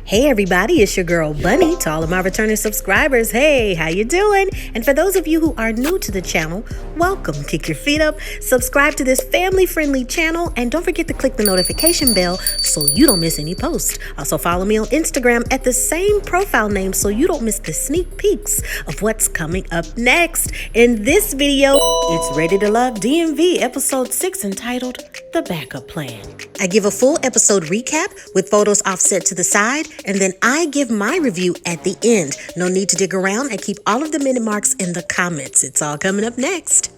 Hey everybody, it's your girl Bunny. To all of my returning subscribers, hey, how you doing? And for those of you who are new to the channel, welcome. Kick your feet up, subscribe to this family-friendly channel, and don't forget to click the notification bell so you don't miss any posts. Also follow me on Instagram at the same profile name so you don't miss the sneak peeks of what's coming up next. In this video, it's Ready to Love DMV episode 6 entitled The Backup Plan. I give a full episode recap with photos offset to the side, and then I give my review at the end. No need to dig around. I keep all of the minute marks in the comments. It's all coming up next.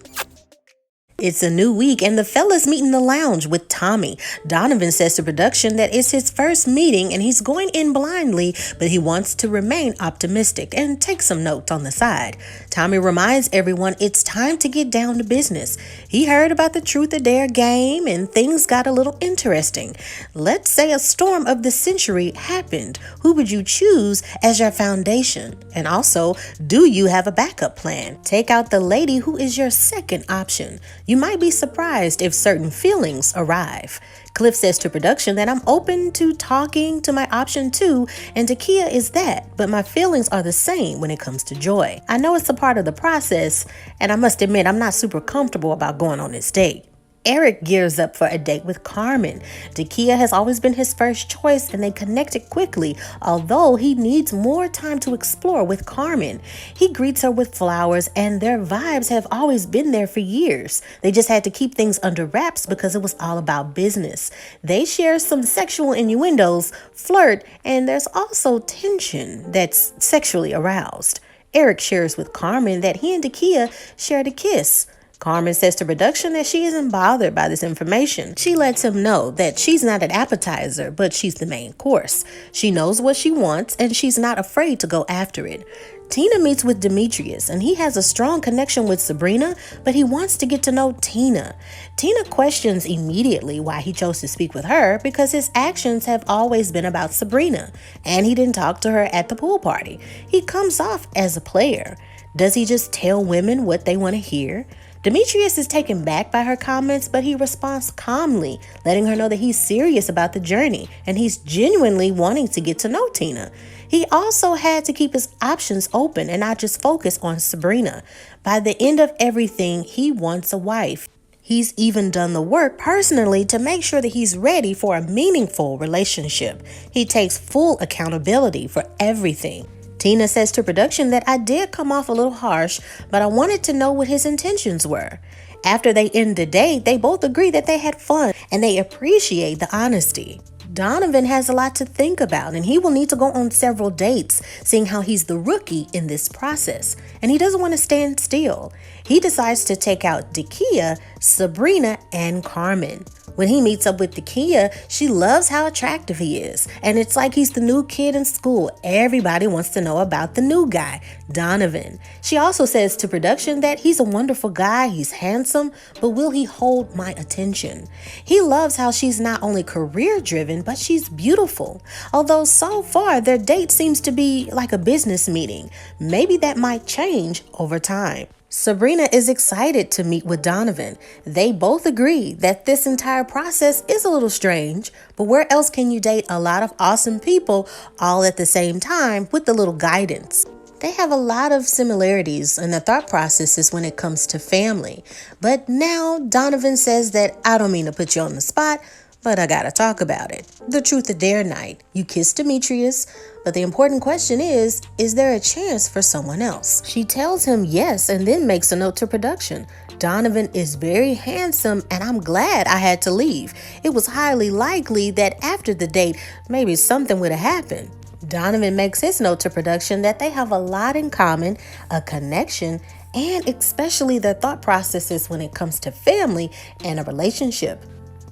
It's a new week and the fellas meet in the lounge with Tommy. Donovan says to production that it's his first meeting and he's going in blindly, but he wants to remain optimistic and take some notes on the side. Tommy reminds everyone it's time to get down to business. He heard about the Truth or Dare game and things got a little interesting. Let's say a storm of the century happened. Who would you choose as your foundation? And also, do you have a backup plan? Take out the lady who is your second option. You might be surprised if certain feelings arrive. Cliff says to production that I'm open to talking to my option 2, and Takia is that, but my feelings are the same when it comes to Joy. I know it's a part of the process, and I must admit I'm not super comfortable about going on this date. Eric gears up for a date with Carmen. Takia has always been his first choice and they connected quickly, although he needs more time to explore with Carmen. He greets her with flowers and their vibes have always been there for years. They just had to keep things under wraps because it was all about business. They share some sexual innuendos, flirt, and there's also tension that's sexually aroused. Eric shares with Carmen that he and Takia shared a kiss. Carmen says to production that she isn't bothered by this information. She lets him know that she's not an appetizer, but she's the main course. She knows what she wants, and she's not afraid to go after it. Tina meets with Demetrius, and he has a strong connection with Sabrina, but he wants to get to know Tina. Tina questions immediately why he chose to speak with her because his actions have always been about Sabrina, and he didn't talk to her at the pool party. He comes off as a player. Does he just tell women what they want to hear? Demetrius is taken back by her comments, but he responds calmly, letting her know that he's serious about the journey and he's genuinely wanting to get to know Tina. He also had to keep his options open and not just focus on Sabrina. By the end of everything, he wants a wife. He's even done the work personally to make sure that he's ready for a meaningful relationship. He takes full accountability for everything. Tina says to production that I did come off a little harsh, but I wanted to know what his intentions were. After they end the date, they both agree that they had fun and they appreciate the honesty. Donovan has a lot to think about and he will need to go on several dates, seeing how he's the rookie in this process. And he doesn't want to stand still. He decides to take out Takia, Sabrina, and Carmen. When he meets up with Takia, she loves how attractive he is. And it's like he's the new kid in school. Everybody wants to know about the new guy, Donovan. She also says to production that he's a wonderful guy, he's handsome, but will he hold my attention? He loves how she's not only career-driven, but she's beautiful. Although so far, their date seems to be like a business meeting. Maybe that might change over time. Sabrina is excited to meet with Donovan. They both agree that this entire process is a little strange, but where else can you date a lot of awesome people all at the same time with a little guidance? They have a lot of similarities in their thought processes when it comes to family. But now Donovan says that I don't mean to put you on the spot, but I gotta talk about it. The Truth or Dare night. You kissed Demetrius, but the important question is there a chance for someone else? She tells him yes and then makes a note to production. Donovan is very handsome and I'm glad I had to leave. It was highly likely that after the date, maybe something would have happened. Donovan makes his note to production that they have a lot in common, a connection, and especially their thought processes when it comes to family and a relationship.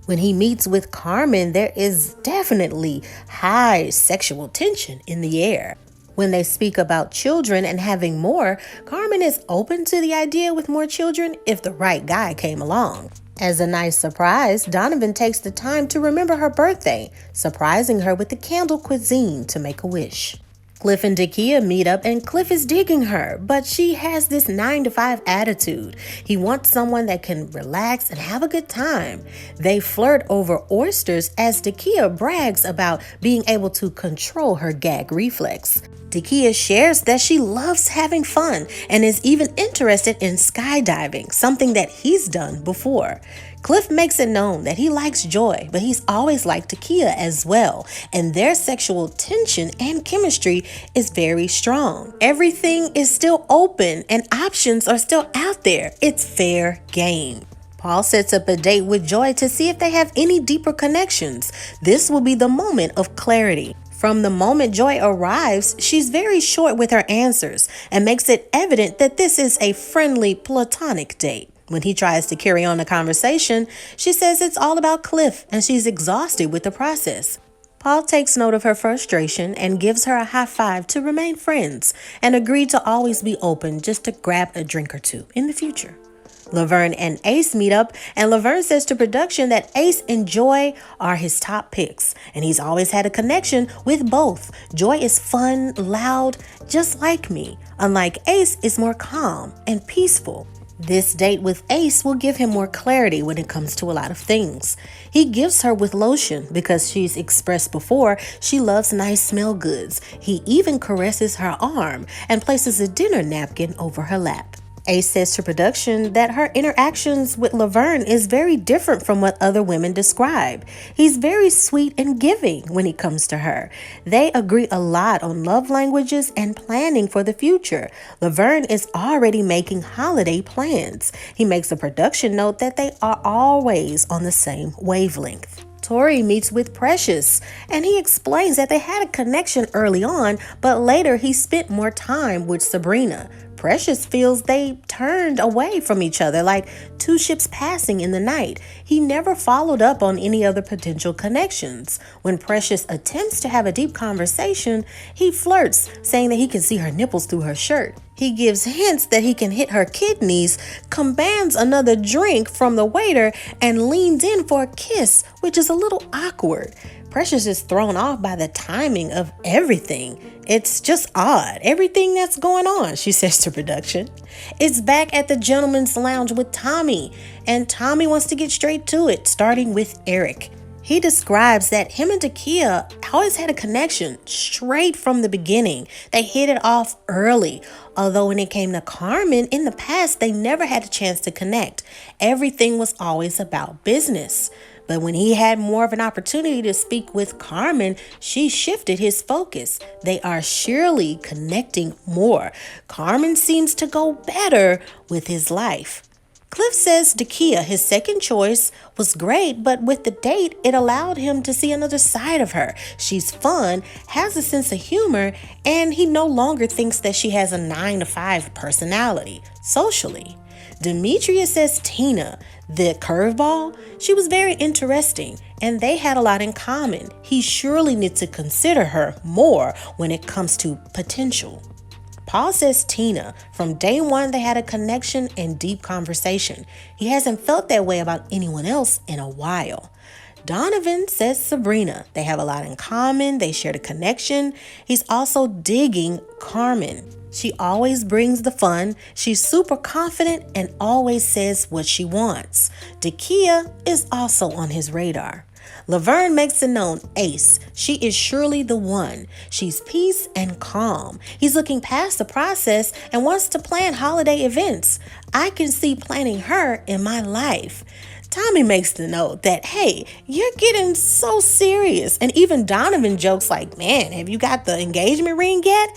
When he meets with Carmen, there is definitely high sexual tension in the air. When they speak about children and having more, Carmen is open to the idea with more children if the right guy came along. As a nice surprise, Donovan takes the time to remember her birthday, surprising her with the candle cuisine to make a wish. Cliff and Dakia meet up and Cliff is digging her, but she has this 9 to 5 attitude. He wants someone that can relax and have a good time. They flirt over oysters as Dakia brags about being able to control her gag reflex. Dakia shares that she loves having fun and is even interested in skydiving, something that he's done before. Cliff makes it known that he likes Joy, but he's always liked Dakia as well, and their sexual tension and chemistry is very strong. Everything is still open and options are still out there. It's fair game. Paul sets up a date with Joy to see if they have any deeper connections. This will be the moment of clarity. From the moment Joy arrives, she's very short with her answers and makes it evident that this is a friendly, platonic date. When he tries to carry on the conversation, she says it's all about Cliff and she's exhausted with the process. Paul takes note of her frustration and gives her a high five to remain friends and agree to always be open just to grab a drink or two in the future. Laverne and Ace meet up, and Laverne says to production that Ace and Joy are his top picks, and he's always had a connection with both. Joy is fun, loud, just like me, unlike Ace is more calm and peaceful. This date with Ace will give him more clarity when it comes to a lot of things. He gives her with lotion because she's expressed before she loves nice smell goods. He even caresses her arm and places a dinner napkin over her lap. Ace says to production that her interactions with Laverne is very different from what other women describe. He's very sweet and giving when it comes to her. They agree a lot on love languages and planning for the future. Laverne is already making holiday plans. He makes a production note that they are always on the same wavelength. Tori meets with Precious, and he explains that they had a connection early on, but later he spent more time with Sabrina. Precious feels they turned away from each other like two ships passing in the night. He never followed up on any other potential connections. When Precious attempts to have a deep conversation, he flirts, saying that he can see her nipples through her shirt. He gives hints that he can hit her kidneys, commands another drink from the waiter, and leans in for a kiss, which is a little awkward. Precious is thrown off by the timing of everything. It's just odd. Everything that's going on, she says to production. It's back at the gentleman's lounge with Tommy, and Tommy wants to get straight to it, starting with Eric. He describes that him and Dakia always had a connection straight from the beginning. They hit it off early. Although when it came to Carmen, in the past, they never had a chance to connect. Everything was always about business. But when he had more of an opportunity to speak with Carmen, she shifted his focus. They are surely connecting more. Carmen seems to go better with his life. Cliff says Dakia, his second choice, was great, but with the date, it allowed him to see another side of her. She's fun, has a sense of humor, and he no longer thinks that she has a 9 to 5 personality, socially. Demetria says Tina, the curveball, she was very interesting, and they had a lot in common. He surely needs to consider her more when it comes to potential. Paul says Tina, from day one they had a connection and deep conversation. He hasn't felt that way about anyone else in a while. Donovan says Sabrina. They have a lot in common. They shared a connection. He's also digging Carmen. She always brings the fun. She's super confident and always says what she wants. Dakia is also on his radar. Laverne makes it known Ace. She is surely the one. She's peace and calm. He's looking past the process and wants to plan holiday events. I can see planning her in my life. Tommy makes the note that, hey, you're getting so serious. And even Donovan jokes like, man, have you got the engagement ring yet?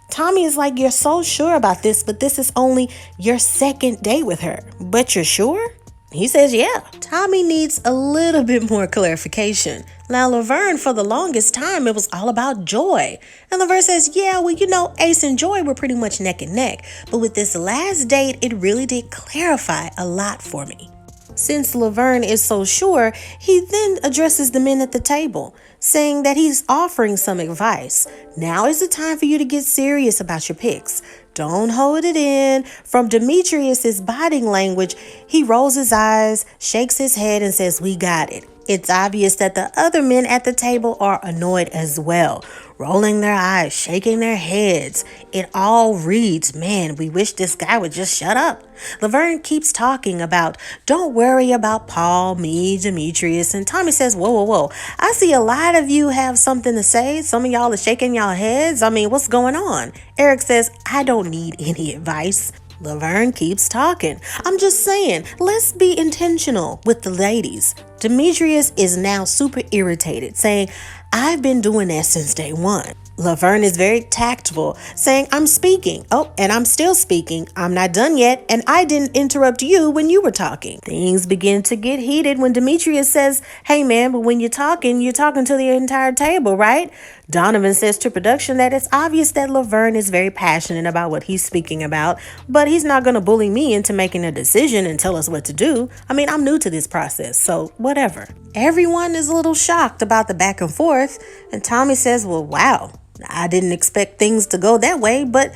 Tommy is like, you're so sure about this, but this is only your second date with her. But you're sure? He says, yeah. Tommy needs a little bit more clarification. Now, Laverne, for the longest time, it was all about Joy. And Laverne says, yeah, well, you know, Ace and Joy were pretty much neck and neck. But with this last date, it really did clarify a lot for me. Since Laverne is so sure, he then addresses the men at the table, saying that he's offering some advice. Now is the time for you to get serious about your picks. Don't hold it in. From Demetrius's body language, he rolls his eyes, shakes his head, and says, we got it. It's obvious that the other men at the table are annoyed as well, rolling their eyes, shaking their heads. It all reads, man, we wish this guy would just shut up. Laverne keeps talking about, don't worry about Paul, me, Demetrius, and Tommy says, whoa, whoa, whoa. I see a lot of you have something to say. Some of y'all are shaking y'all heads. I mean, what's going on? Eric says, I don't need any advice. Laverne keeps talking. I'm just saying, let's be intentional with the ladies. Demetrius is now super irritated, saying, I've been doing that since day one. Laverne is very tactful, saying, I'm speaking. Oh, and I'm still speaking. I'm not done yet, and I didn't interrupt you when you were talking. Things begin to get heated when Demetrius says, hey man, but when you're talking to the entire table, right? Donovan says to production that it's obvious that Laverne is very passionate about what he's speaking about, but he's not going to bully me into making a decision and tell us what to do. I mean, I'm new to this process, so whatever. Everyone is a little shocked about the back and forth, and Tommy says, well, wow, I didn't expect things to go that way, but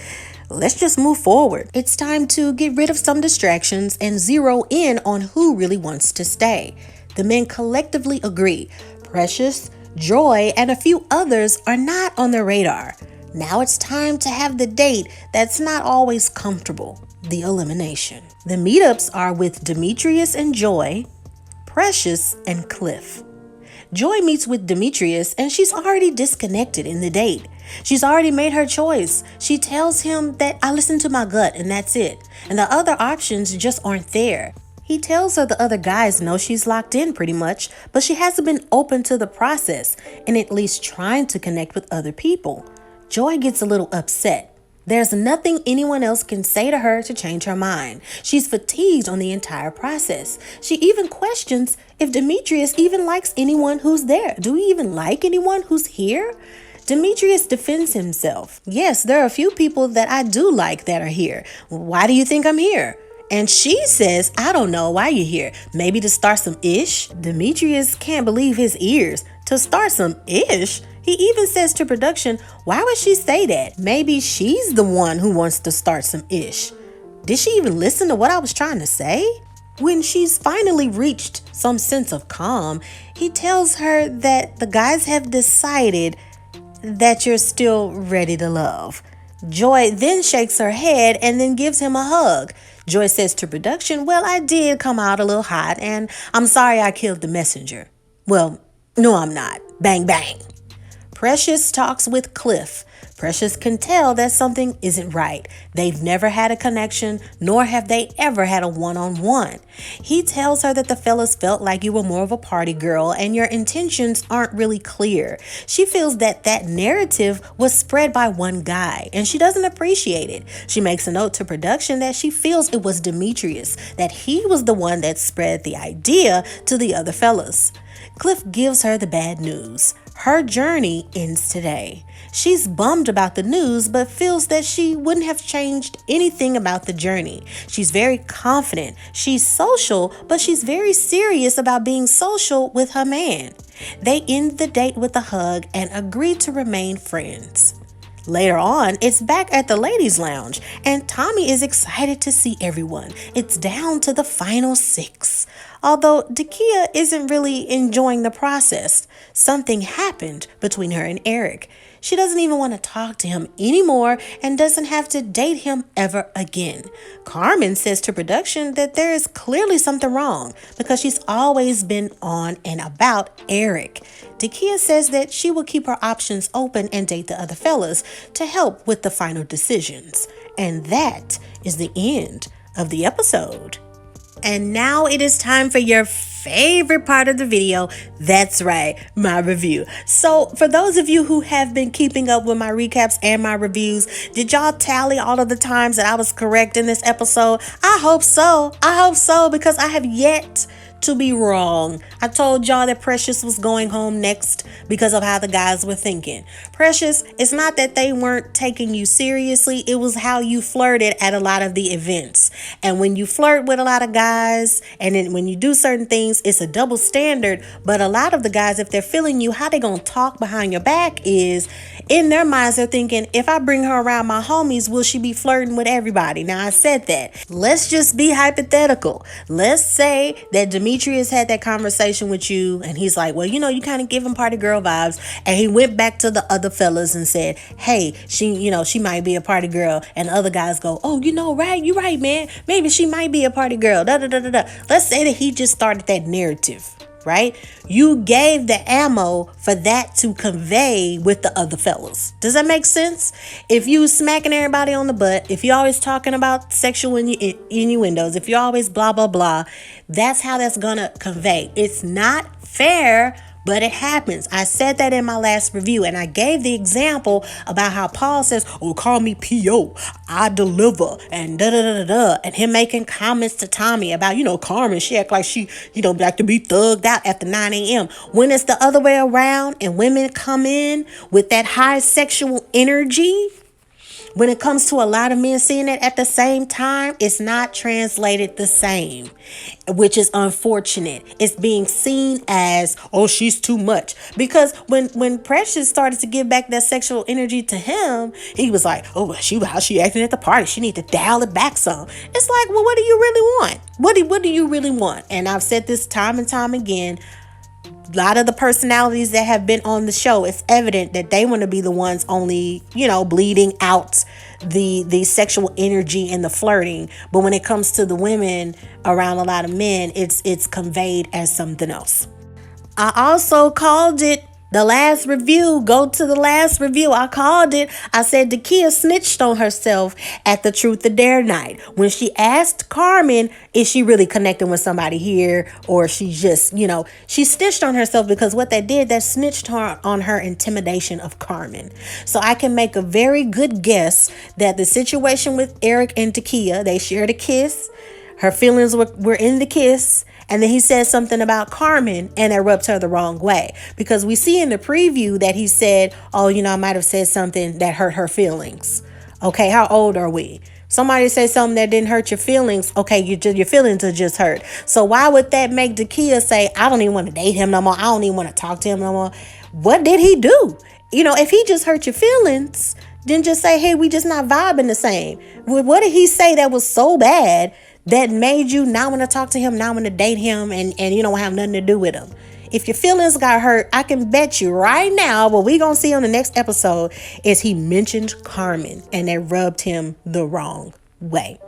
let's just move forward. It's time to get rid of some distractions and zero in on who really wants to stay. The men collectively agree. Precious, Joy, and a few others are not on the radar. Now it's time to have the date that's not always comfortable, the elimination. The meetups are with Demetrius and Joy, Precious, and Cliff. Joy meets with Demetrius and she's already disconnected in the date. She's already made her choice. She tells him that I listen to my gut and that's it. And the other options just aren't there. He tells her the other guys know she's locked in pretty much, but she hasn't been open to the process and at least trying to connect with other people. Joy gets a little upset. There's nothing anyone else can say to her to change her mind. She's fatigued on the entire process. She even questions if Demetrius even likes anyone who's there. Do we even like anyone who's here? Demetrius defends himself. Yes, there are a few people that I do like that are here. Why do you think I'm here? And she says, I don't know why you're here. Maybe to start some ish? Demetrius can't believe his ears. To start some ish? He even says to production, why would she say that? Maybe she's the one who wants to start some ish. Did she even listen to what I was trying to say? When she's finally reached some sense of calm, he tells her that the guys have decided that you're still ready to love. Joy then shakes her head and then gives him a hug. Joy says to production, well, I did come out a little hot and I'm sorry I killed the messenger. Well, no, I'm not. Bang, bang. Precious talks with Cliff. Precious can tell that something isn't right. They've never had a connection, nor have they ever had a one-on-one. He tells her that the fellas felt like you were more of a party girl and your intentions aren't really clear. She feels that that narrative was spread by one guy and she doesn't appreciate it. She makes a note to production that she feels it was Demetrius, that he was the one that spread the idea to the other fellas. Cliff gives her the bad news. Her journey ends today. She's bummed about the news, but feels that she wouldn't have changed anything about the journey. She's very confident. She's social, but she's very serious about being social with her man. They end the date with a hug and agree to remain friends. Later on, it's back at the ladies' lounge, and Tommy is excited to see everyone. It's down to the final 6. Although Dakia isn't really enjoying the process. Something happened between her and Eric. She doesn't even want to talk to him anymore and doesn't have to date him ever again. Carmen says to production that there is clearly something wrong because she's always been on and about Eric. Dakia says that she will keep her options open and date the other fellas to help with the final decisions. And that is the end of the episode. And now it is time for your favorite part of the video. That's right, my review. So for those of you who have been keeping up with my recaps and my reviews, did y'all tally all of the times that I was correct in this episode? I hope so. I hope so, because I have yet to be wrong. I told y'all that Precious was going home next because of how the guys were thinking. Precious, it's not that they weren't taking you seriously. It was how you flirted at a lot of the events. And when you flirt with a lot of guys and then when you do certain things, it's a double standard. But a lot of the guys, if they're feeling you, how they gonna talk behind your back is, in their minds, they're thinking, if I bring her around my homies, will she be flirting with everybody? Now, I said that. Let's just be hypothetical. Let's say that Demetrius had that conversation with you and he's like, well, you kind of give him party girl vibes. And he went back to the other fellas and said, hey, she might be a party girl. And the other guys go, oh, right, you're right, man. Maybe she might be a party girl. Da, da, da, da, da. Let's say that he just started that narrative. Right? You gave the ammo for that to convey with the other fellas. Does that make sense? If you smacking everybody on the butt, if you're always talking about sexual innuendos, if you're always blah, blah, blah, that's how that's going to convey. It's not fair, but it happens. I said that in my last review, and I gave the example about how Paul says, oh, call me P.O. I deliver, and da-da-da-da-da, and him making comments to Tommy about, Carmen, she act like she, like to be thugged out after 9 a.m. When it's the other way around and women come in with that high sexual energy, when it comes to a lot of men seeing it at the same time, it's not translated the same, which is unfortunate. It's being seen as, oh, she's too much. Because when Precious started to give back that sexual energy to him, he was like, oh, how she acting at the party? She need to dial it back some. It's like, well, what do you really want? What do you really want? And I've said this time and time again. A lot of the personalities that have been on the show, it's evident that they want to be the ones only, bleeding out the sexual energy and the flirting. But when it comes to the women around a lot of men, it's conveyed as something else. I also called it the last review. Go to the last review. I called it. I said Dakia snitched on herself at the Truth or Dare night. When she asked Carmen, is she really connecting with somebody here? Or she just, she snitched on herself because what they did, that snitched her on her intimidation of Carmen. So I can make a very good guess that the situation with Eric and Dakia, they shared a kiss. Her feelings were in the kiss. And then he said something about Carmen and it rubbed her the wrong way. Because we see in the preview that he said, oh, I might have said something that hurt her feelings. Okay, how old are we? Somebody say something that didn't hurt your feelings. Okay, your feelings are just hurt. So why would that make Dakia say, I don't even want to date him no more. I don't even want to talk to him no more. What did he do? If he just hurt your feelings, then just say, hey, we just not vibing the same. What did he say that was so bad that made you not want to talk to him, not want to date him, and you don't have nothing to do with him? If your feelings got hurt, I can bet you right now, what we going to see on the next episode is he mentioned Carmen and that rubbed him the wrong way.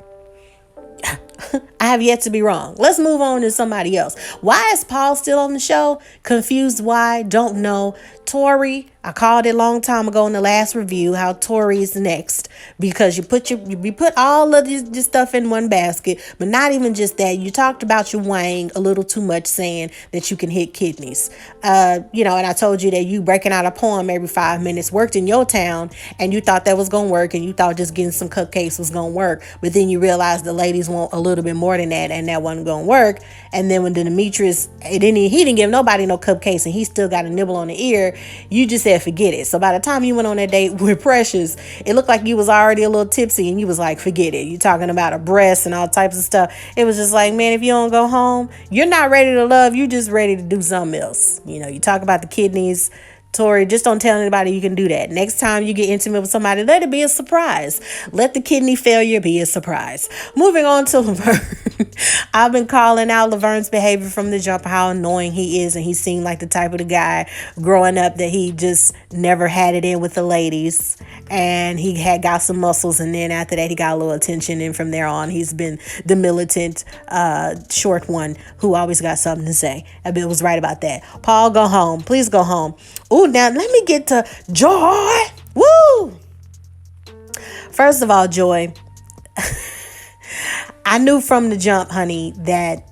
I have yet to be wrong. Let's move on to somebody else. Why is Paul still on the show? Confused why? Don't know. Tori, I called it a long time ago in the last review how Tori is next, because you put all of this stuff in one basket, but not even just that. You talked about your wang a little too much, saying that you can hit kidneys. And I told you that you breaking out a poem every 5 minutes worked in your town, and you thought that was gonna work, and you thought just getting some cupcakes was gonna work, but then you realized the ladies want a little bit more than that, and that wasn't gonna work. And then when Demetrius, he didn't give nobody no cupcakes, and he still got a nibble on the ear. You just said forget it. So by the time you went on that date with Precious, it looked like you was already a little tipsy, and you was like, forget it. You talking about a breast and all types of stuff. It was just like, man, if you don't go home, you're not ready to love. You just ready to do something else. You talk about the kidneys. Tori, just don't tell anybody you can do that. Next time you get intimate with somebody, let it be a surprise. Let the kidney failure be a surprise. Moving on to Laverne. I've been calling out Laverne's behavior from the jump, how annoying he is. And he seemed like the type of the guy growing up that he just never had it in with the ladies. And he had got some muscles. And then after that, he got a little attention. And from there on, he's been the militant, short one who always got something to say. I was right about that. Paul, go home. Please go home. Ooh, now let me get to Joy. Woo! First of all, Joy, I knew from the jump, honey, that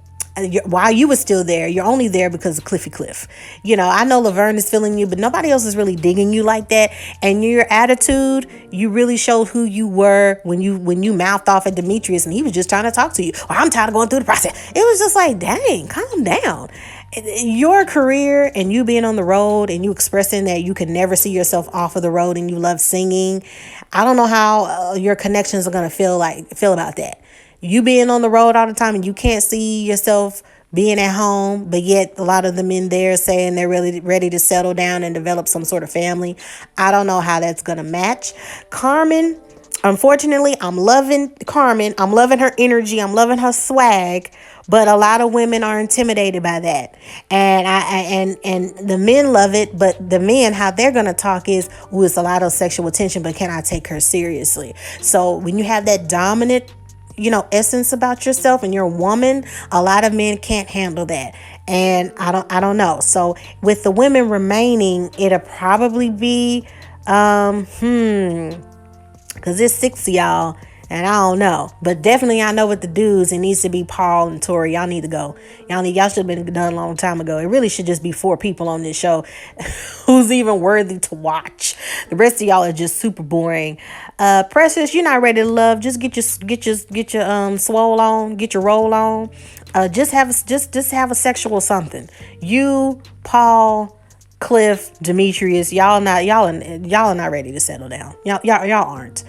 while you were still there, you're only there because of Cliffy Cliff. I know Laverne is feeling you, but nobody else is really digging you like that. And your attitude, you really showed who you were when you mouthed off at Demetrius and he was just trying to talk to you. Well, I'm tired of going through the process. It was just like, dang, calm down. Your career and you being on the road and you expressing that you can never see yourself off of the road and you love singing. I don't know how your connections are going to feel about that. You being on the road all the time and you can't see yourself being at home, but yet a lot of the men there saying they're really ready to settle down and develop some sort of family. I don't know how that's going to match. Carmen, Unfortunately, I'm loving Carmen. I'm loving her energy. I'm loving her swag. But a lot of women are intimidated by that, and and the men love it. But the men, how they're gonna talk is, "Ooh, it's a lot of sexual attention, but can I take her seriously?" So when you have that dominant, essence about yourself, and you're a woman, a lot of men can't handle that. And I don't know. So with the women remaining, it'll probably be because there's 6 of y'all, and I don't know. But definitely I know with the dudes, it needs to be Paul and Tori. Y'all need to go. Y'all should have been done a long time ago. It really should just be 4 people on this show who's even worthy to watch. The rest of y'all are just super boring. Precious, you're not ready to love. Just get your swole on, get your roll on. Just have a sexual something. You, Paul, Cliff, Demetrius, y'all are not ready to settle down. Y'all aren't.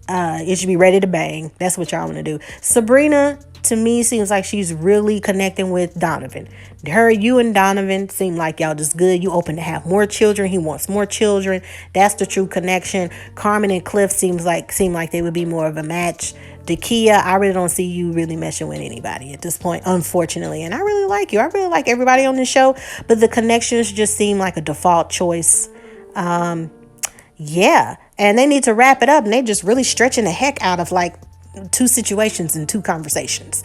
It should be ready to bang. That's what y'all want to do. Sabrina, to me, seems like she's really connecting with Donovan. You and Donovan seem like y'all just good. You open to have more children. He wants more children. That's the true connection. Carmen and Cliff seem like they would be more of a match. Dakia, I really don't see you really meshing with anybody at this point, unfortunately. And I really like you. I really like everybody on the show, but the connections just seem like a default choice. Yeah. And they need to wrap it up, and they just really stretching the heck out of like 2 situations and 2 conversations.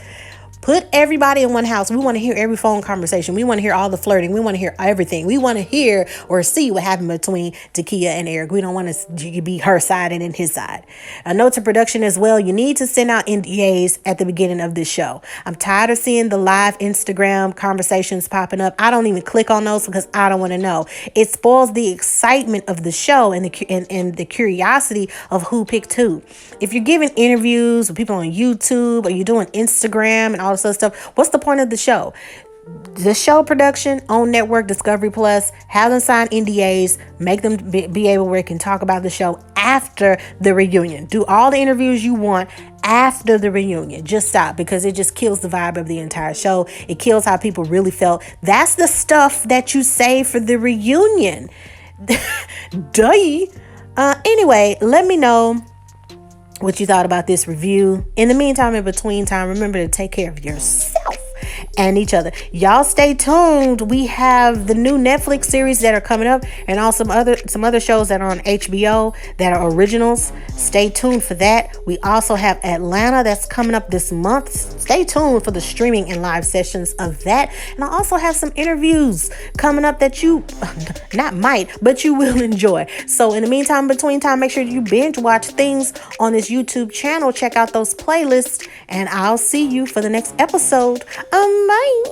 Put everybody in one house. We want to hear every phone conversation. We want to hear all the flirting. We want to hear everything. We want to hear or see what happened between Takia and Eric. We don't want to be her side and then his side. A note to production as well. You need to send out NDAs at the beginning of this show. I'm tired of seeing the live Instagram conversations popping up. I don't even click on those because I don't want to know. It spoils the excitement of the show and the curiosity of who picked who. If you're giving interviews with people on YouTube or you're doing Instagram and all this other stuff, what's the point of the show? The show production on Network Discovery Plus, have them sign NDAs, make them be able where they can talk about the show after the reunion. Do all the interviews you want after the reunion. Just stop, because it just kills the vibe of the entire show. It kills how people really felt. That's the stuff that you save for the reunion. Duh. Anyway, let me know what you thought about this review. In the meantime, in between time, remember to take care of yourself and each other. Y'all stay tuned. We have the new Netflix series that are coming up, and also some other shows that are on HBO that are originals. Stay tuned for that. We also have Atlanta that's coming up this month. Stay tuned for the streaming and live sessions of that. And I also have some interviews coming up that you but you will enjoy. So in the meantime, between time, make sure you binge watch things on this YouTube channel. Check out those playlists, and I'll see you for the next episode. Bye.